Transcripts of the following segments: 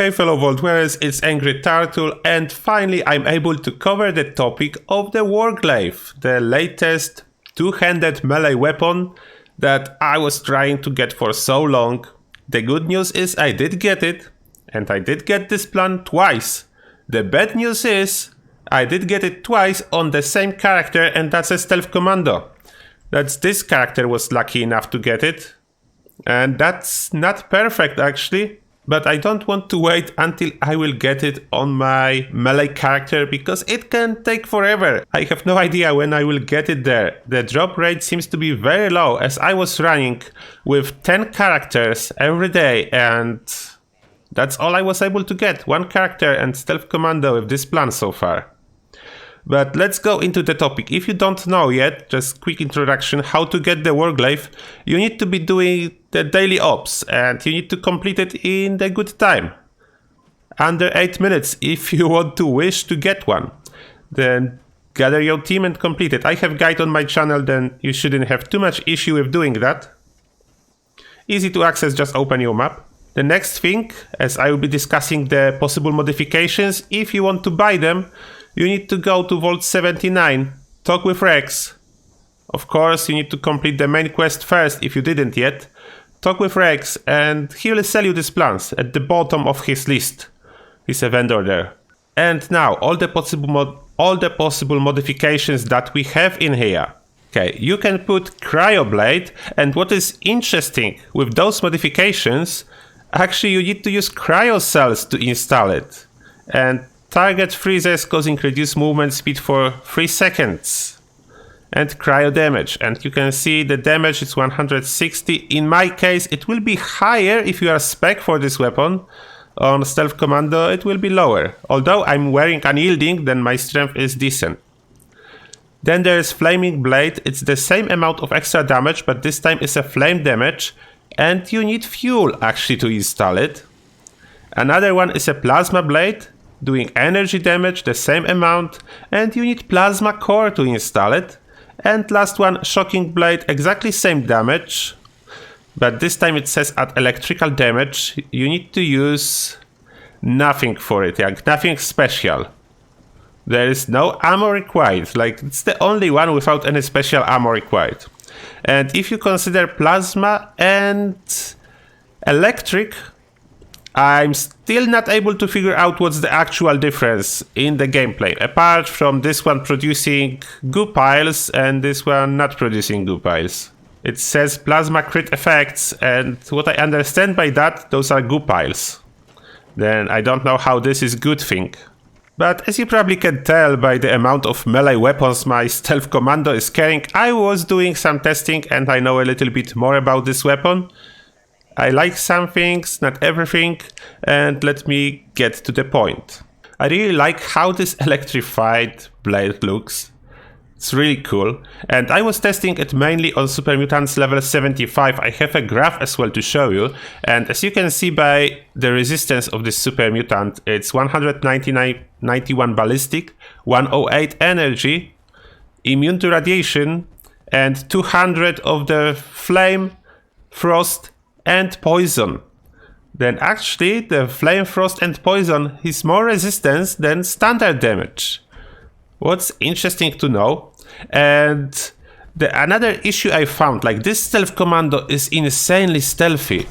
Hey fellow Vault Wearers, it's Angry Turtle, and finally I'm able to cover the topic of the warglaive, the latest two-handed melee weapon that I was trying to get for so long. The good news is I did get it, and I did get this plan twice. The bad news is I did get it twice on the same character, and that's a stealth commando. This character was lucky enough to get it, and that's not perfect actually. But I don't want to wait until I will get it on my melee character because it can take forever. I have no idea when I will get it there. The drop rate seems to be very low as I was running with 10 characters every day, and that's all I was able to get. One character and stealth commando with this plan so far. But let's go into the topic. If you don't know yet, just quick introduction, how to get the warglaive. You need to be doing the daily ops and you need to complete it in the good time. Under 8 minutes if you want to wish to get one. Then gather your team and complete it. I have a guide on my channel, then you shouldn't have too much issue with doing that. Easy to access, just open your map. The next thing, as I will be discussing the possible modifications, if you want to buy them, you need to go to Vault 79, talk with Rex. Of course, you need to complete the main quest first if you didn't yet. Talk with Rex and he will sell you these plans at the bottom of his list. He's a vendor there. And now, all the possible modifications that we have in here. Okay, you can put Cryoblade, and what is interesting with those modifications, actually you need to use cryo cells to install it. And target freezes causing reduced movement speed for 3 seconds. And cryo damage. And you can see the damage is 160. In my case, it will be higher if you are spec for this weapon. On Stealth Commando, it will be lower. Although I'm wearing Unyielding, then my strength is decent. Then there's Flaming Blade. It's the same amount of extra damage, but this time it's a flame damage. And you need fuel actually to install it. Another one is a Plasma Blade, doing energy damage, the same amount, and you need plasma core to install it. And last one, Shocking Blade, exactly same damage, but this time it says at electrical damage. You need to use nothing for it, like nothing special. There is no ammo required, like it's the only one without any special ammo required. And if you consider plasma and electric, I'm still not able to figure out what's the actual difference in the gameplay, apart from this one producing goo piles and this one not producing goo piles. It says plasma crit effects, and what I understand by that, those are goo piles. Then I don't know how this is good thing. But as you probably can tell by the amount of melee weapons my stealth commando is carrying, I was doing some testing and I know a little bit more about this weapon. I like some things, not everything, and let me get to the point. I really like how this electrified blade looks. It's really cool, and I was testing it mainly on Super Mutants level 75. I have a graph as well to show you, and as you can see by the resistance of this Super Mutant, it's 191 ballistic, 108 energy, immune to radiation, and 200 of the flame, frost, and poison. Then actually the flame, frost and poison is more resistance than standard damage. What's interesting to know, and another issue I found, like this stealth commando is insanely stealthy.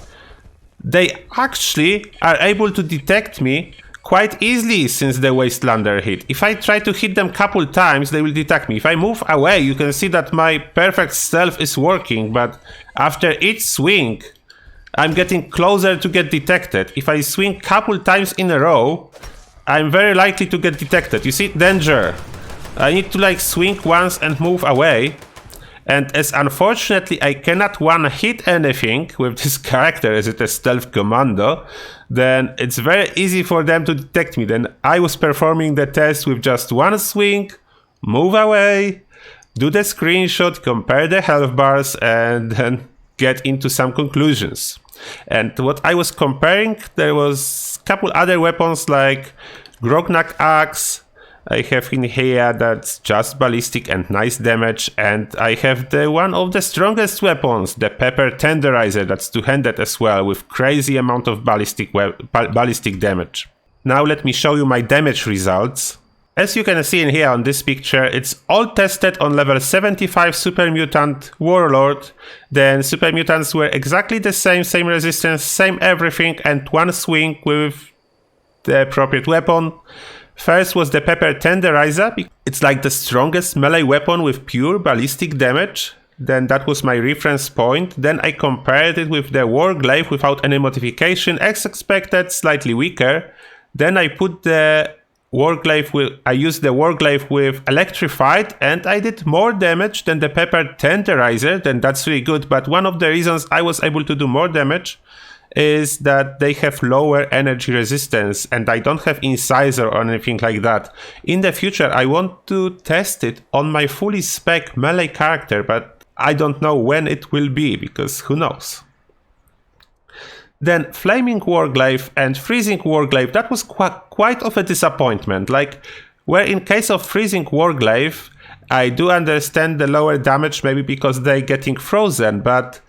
They actually are able to detect me quite easily since the Wastelander hit. If I try to hit them couple times, they will detect me. If I move away, you can see that my perfect stealth is working, but after each swing I'm getting closer to get detected. If I swing couple times in a row, I'm very likely to get detected. You see, danger. I need to like swing once and move away. And as unfortunately I cannot one hit anything with this character as it is stealth commando, then it's very easy for them to detect me. Then I was performing the test with just one swing, move away, do the screenshot, compare the health bars, and then get into some conclusions. And what I was comparing, there was a couple other weapons like Grognak Axe, I have in here that's just ballistic and nice damage, and I have the one of the strongest weapons, the pepper tenderizer, that's two-handed as well, with crazy amount of ballistic damage. Now let me show you my damage results. As you can see in here on this picture, it's all tested on level 75 Super Mutant Warlord. Then Super Mutants were exactly the same resistance, same everything, and one swing with the appropriate weapon. First was the Pepper Tenderizer. It's like the strongest melee weapon with pure ballistic damage. Then that was my reference point. Then I compared it with the Warglaive without any modification, as expected, slightly weaker. Then I put the I used the Warglaive with Electrified, and I did more damage than the Pepper Tenderizer. Then that's really good. But one of the reasons I was able to do more damage is that they have lower energy resistance, and I don't have incisor or anything like that. In the future, I want to test it on my fully spec melee character, but I don't know when it will be, because who knows. Then Flaming Warglaive and Freezing Warglaive, that was quite of a disappointment. Like, where in case of Freezing Warglaive, I do understand the lower damage, maybe because they're getting frozen, but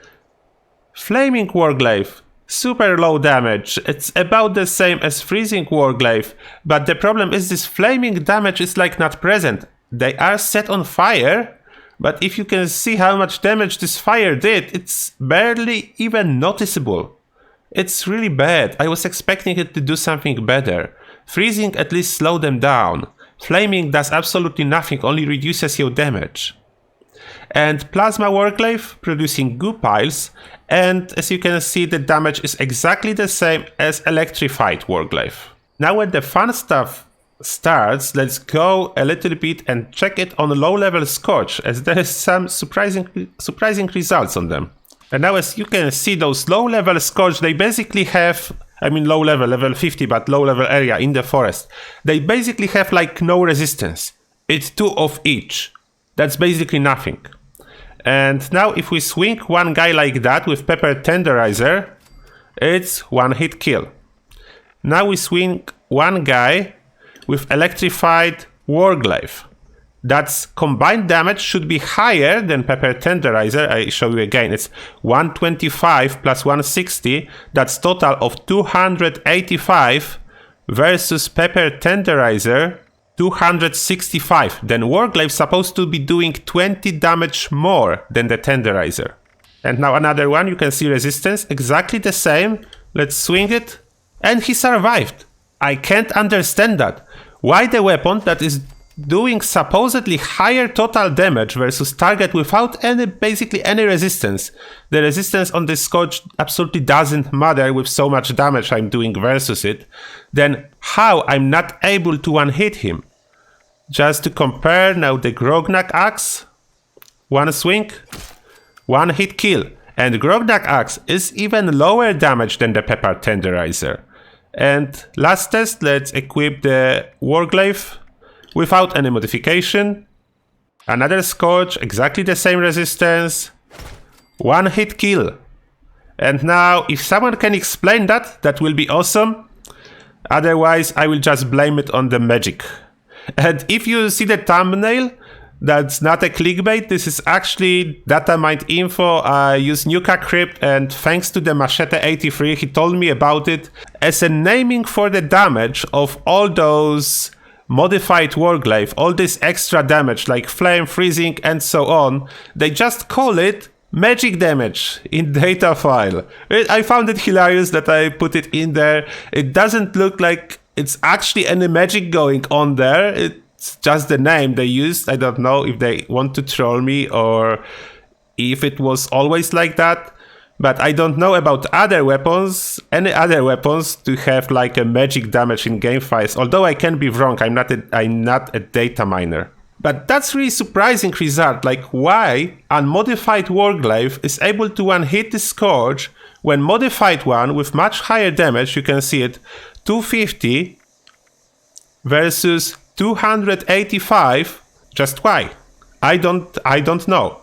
Flaming Warglaive, super low damage. It's about the same as Freezing Warglaive, but the problem is this flaming damage is like not present. They are set on fire, but if you can see how much damage this fire did, it's barely even noticeable. It's really bad. I was expecting it to do something better. Freezing at least slowed them down. Flaming does absolutely nothing, only reduces your damage. And Plasma Warglaive producing goo piles, and as you can see, the damage is exactly the same as Electrified Warglaive. Now when the fun stuff starts, let's go a little bit and check it on low level Scorch, as there is some surprising results on them. And now as you can see, those low level Scorch, they basically have, low level, level 50, but low level area in the forest. They basically have like no resistance. It's 2 of each. That's basically nothing. And now if we swing one guy like that with Pepper Tenderizer, it's one hit kill. Now we swing one guy with Electrified Warglaive. That's combined damage should be higher than Pepper Tenderizer. I show you again. It's 125 plus 160. That's total of 285 versus Pepper Tenderizer 265. Then Warglaive supposed to be doing 20 damage more than the Tenderizer. And now another one, you can see resistance, exactly the same. Let's swing it. And he survived. I can't understand that. Why the weapon that is doing supposedly higher total damage versus target without basically any resistance. The resistance on this Scorch absolutely doesn't matter with so much damage I'm doing versus it. Then how I'm not able to one-hit him? Just to compare now the Grognak Axe, one swing, one hit kill. And Grognak Axe is even lower damage than the Pepper Tenderizer. And last test, let's equip the Warglaive without any modification. Another Scorch, exactly the same resistance, one hit kill. And now if someone can explain that, that will be awesome. Otherwise I will just blame it on the magic. And if you see the thumbnail, that's not a clickbait. This is actually data mined info. I use Nuka Crypt, and thanks to the Machete83, he told me about it as a naming for the damage of all those modified Warglaive, all this extra damage like flame, freezing, and so on. They just call it magic damage in data file. I found it hilarious that I put it in there. It doesn't look like it's actually any magic going on there. It's just the name they used. I don't know if they want to troll me or if it was always like that. But I don't know about other weapons, any other weapons to have like a magic damage in game files. Although I can be wrong, I'm not a data miner. But that's really surprising result. Like why unmodified Warglaive is able to one-hit the Scourge when modified one with much higher damage, you can see it, 250 versus 285. Just why? I don't know.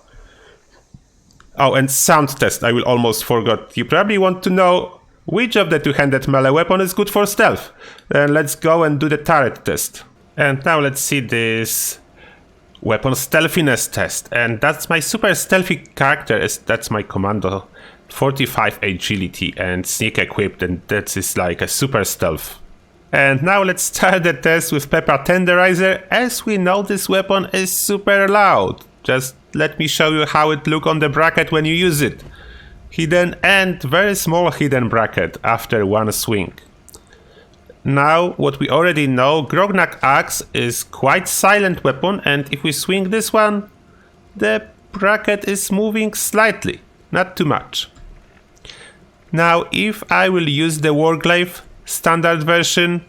Oh, and sound test, I will almost forgot. You probably want to know which of the two-handed melee weapon is good for stealth. Then let's go and do the turret test. And now let's see this weapon stealthiness test. And that's my super stealthy character, that's my commando. 45 agility and sneak equipped, and that is like a super stealth. And now let's start the test with Pepper Tenderizer. As we know, this weapon is super loud. Just let me show you how it looks on the bracket when you use it. Hidden and very small hidden bracket after one swing. Now, what we already know, Grognak Axe is quite silent weapon, and if we swing this one, the bracket is moving slightly, not too much. Now, if I will use the warglaive standard version,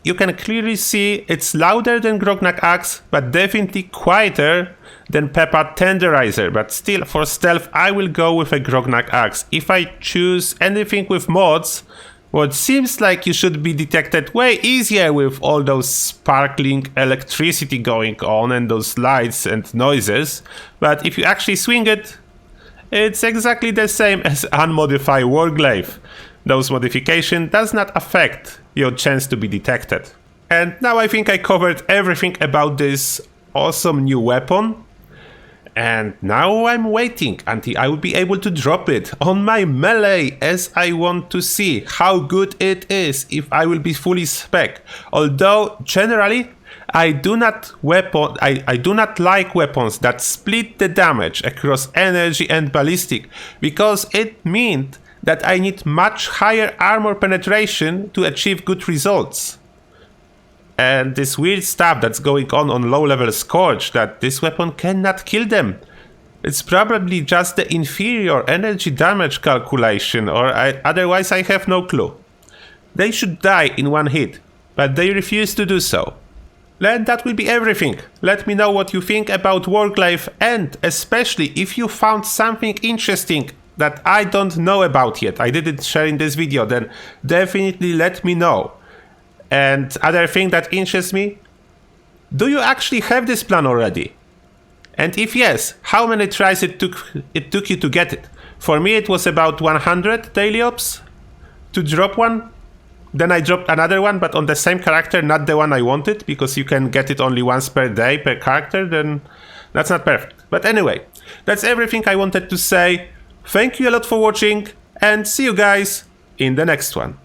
you can clearly see it's louder than Grognak Axe, but definitely quieter than Pepper Tenderizer. But still, for stealth, I will go with a Grognak Axe. If I choose anything with mods, well, it seems like you should be detected way easier with all those sparkling electricity going on and those lights and noises. But if you actually swing it, it's exactly the same as unmodified warglaive. Those modification does not affect your chance to be detected. And now I think I covered everything about this awesome new weapon. And now I'm waiting until I will be able to drop it on my melee, as I want to see how good it is if I will be fully spec. Although generally I do not like weapons that split the damage across energy and ballistic, because it means that I need much higher armor penetration to achieve good results. And this weird stuff that's going on low level Scourge, that this weapon cannot kill them. It's probably just the inferior energy damage calculation, or otherwise I have no clue. They should die in one hit, but they refuse to do so. And that will be everything. Let me know what you think about warglaive, and especially if you found something interesting that I don't know about yet, I didn't share in this video, then definitely let me know. And other thing that interests me, do you actually have this plan already? And if yes, how many tries it took you to get it? For me it was about 100 daily ops to drop one. Then I dropped another one, but on the same character, not the one I wanted, because you can get it only once per day per character, then that's not perfect. But anyway, that's everything I wanted to say. Thank you a lot for watching, and see you guys in the next one.